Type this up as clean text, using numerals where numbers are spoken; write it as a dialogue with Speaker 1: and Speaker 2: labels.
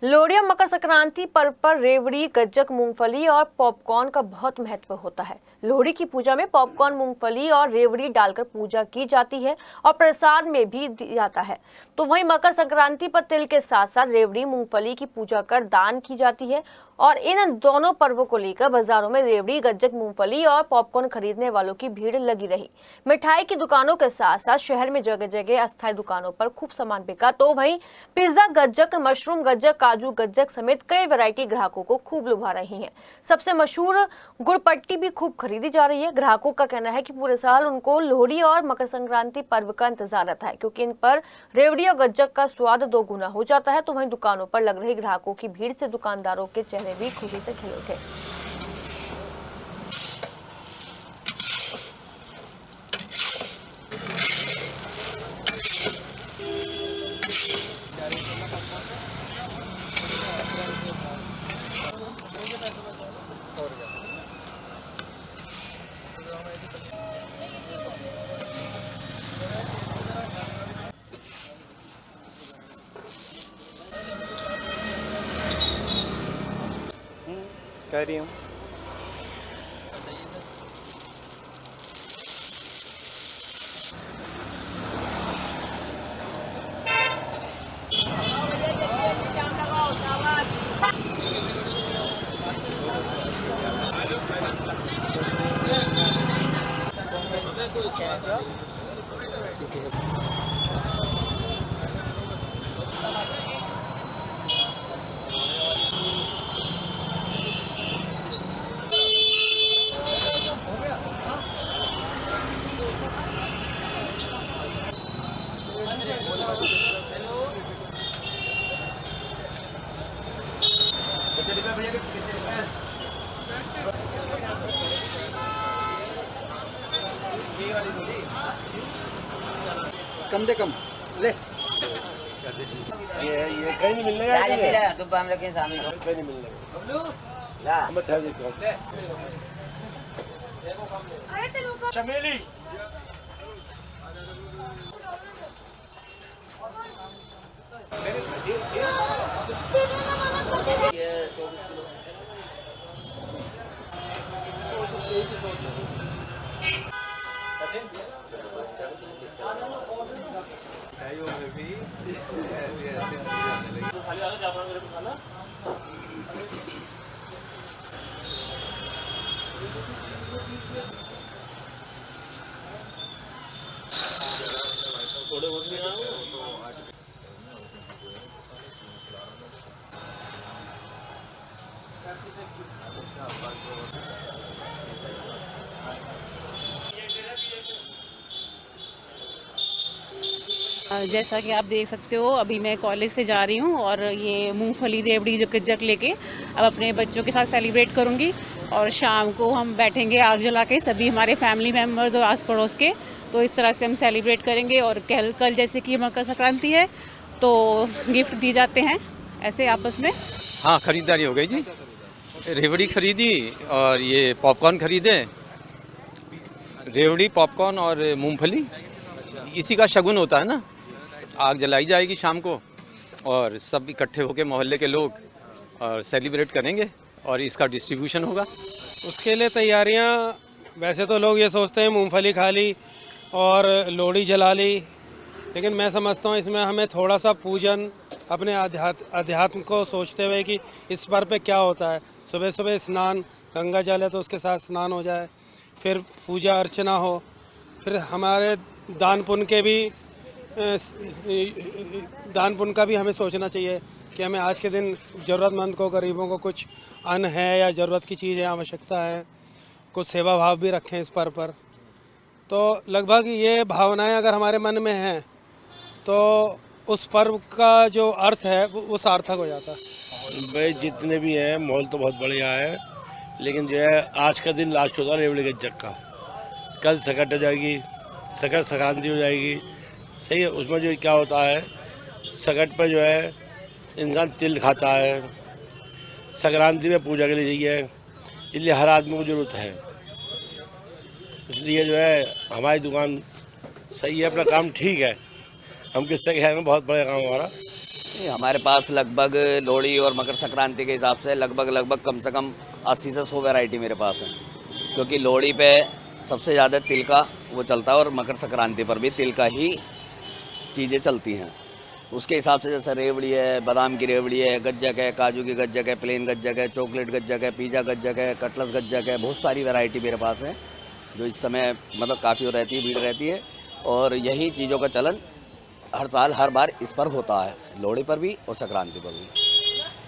Speaker 1: लोहड़ी और मकर संक्रांति पर्व पर रेवड़ी, गज्जक, मूंगफली और पॉपकॉर्न का बहुत महत्व होता है। लोहड़ी की पूजा में पॉपकॉर्न, मूंगफली और रेवड़ी डालकर पूजा की जाती है और प्रसाद में भी दिया जाता है। तो वहीं मकर संक्रांति पर तिल के साथ साथ रेवड़ी, मूंगफली की पूजा कर दान की जाती है और इन दोनों पर्वों को लेकर बाजारों में रेवड़ी, गज्जक, मूंगफली और पॉपकॉर्न खरीदने वालों की भीड़ लगी रही। मिठाई की दुकानों के साथ साथ शहर में जगह जगह अस्थायी दुकानों पर खूब सामान बिका। तो वहीं पिज्जा गज्जक, मशरूम गज्जक, काजू गज्जक समेत कई वैरायटी ग्राहकों को खूब लुभा रही है। सबसे मशहूर गुड़पट्टी भी खूब खरीदी जा रही है। ग्राहकों का कहना है कि पूरे साल उनको लोहड़ी और मकर संक्रांति पर्व का इंतजार रहता है, क्योंकि इन पर रेवड़ी और गज्जक का स्वाद 2 गुना हो जाता है। तो वहीं दुकानों पर लग रही ग्राहकों की भीड़ से दुकानदारों के चेहरे भी खुशी से खिले उठे।
Speaker 2: कह रही हूँ
Speaker 3: कम दे कम ले।
Speaker 2: ये कहीं नहीं मिलने का
Speaker 4: डब्बा हम रखे सामने
Speaker 2: कहीं नहीं मिलने का। चमेली में भी थोड़े बहुत भी
Speaker 5: जैसा कि आप देख सकते हो, अभी मैं कॉलेज से जा रही हूँ और ये मूंगफली, रेवड़ी, गज्जक लेके अब अपने बच्चों के साथ सेलिब्रेट करूँगी। और शाम को हम बैठेंगे आग जला के, सभी हमारे फैमिली मेम्बर्स और आस पड़ोस के। तो इस तरह से हम सेलिब्रेट करेंगे। और कल जैसे कि मकर संक्रांति है तो गिफ्ट दिए जाते हैं ऐसे आपस में।
Speaker 6: हाँ, ख़रीदारी हो गई जी। रेवड़ी खरीदी और ये पॉपकॉर्न खरीदे। रेवड़ी, पॉपकॉर्न और मूंगफली, इसी का शगुन होता है ना। आग जलाई जाएगी शाम को और सब इकट्ठे होकर मोहल्ले के लोग और सेलिब्रेट करेंगे और इसका डिस्ट्रीब्यूशन होगा।
Speaker 7: उसके लिए तैयारियां, वैसे तो लोग ये सोचते हैं मूंगफली खा ली और लोहड़ी जला ली, लेकिन मैं समझता हूँ इसमें हमें थोड़ा सा पूजन, अपने अध्यात्म को सोचते हुए कि इस पर्व पे क्या होता है। सुबह सुबह स्नान, गंगा जल है तो उसके साथ स्नान हो जाए, फिर पूजा अर्चना हो, फिर हमारे दान पुण्य का भी हमें सोचना चाहिए कि हमें आज के दिन ज़रूरतमंद को, गरीबों को कुछ अन्न है या ज़रूरत की चीज़ है, आवश्यकता है, कुछ सेवा भाव भी रखें इस पर्व पर। तो लगभग ये भावनाएं अगर हमारे मन में हैं तो उस पर्व का जो अर्थ है वो सार्थक हो जाता है।
Speaker 2: भाई जितने भी हैं माहौल तो बहुत बढ़िया है, लेकिन जो है आज का दिन लास्ट होता है रेवड़ी गज्जक का। कल सकट हो जाएगी, सकट संक्रांति हो जाएगी, सही है। उसमें जो क्या होता है, सकट पर जो है इंसान तिल खाता है, संक्रांति में पूजा के लिए चाहिए, इसलिए हर आदमी को ज़रूरत है। इसलिए जो है हमारी दुकान सही है, अपना काम ठीक है। हम किससे कह रहे हैं, बहुत बड़ा काम हमारा,
Speaker 4: ये हमारे पास लगभग लोहड़ी और मकर संक्रांति के हिसाब से लगभग कम से कम 80 से 100 वैरायटी मेरे पास है, क्योंकि लोहड़ी पे सबसे ज़्यादा तिल का वो चलता है और मकर संक्रांति पर भी तिल का ही चीज़ें चलती हैं। उसके हिसाब से जैसे रेवड़ी है, बादाम की रेवड़ी है, गज्जक है, काजू की गज्जक है, प्लेन गज्जक है, चॉकलेट गज्जक है, पिज़्ज़ा गज्जक है, कटलस गज्जक है, बहुत सारी वैरायटी मेरे पास है जो इस समय मतलब काफ़ी रहती है, भीड़ रहती है। और यही चीज़ों का चलन हर साल हर बार इस पर होता है, लोहड़ी पर भी और संक्रांति पर भी।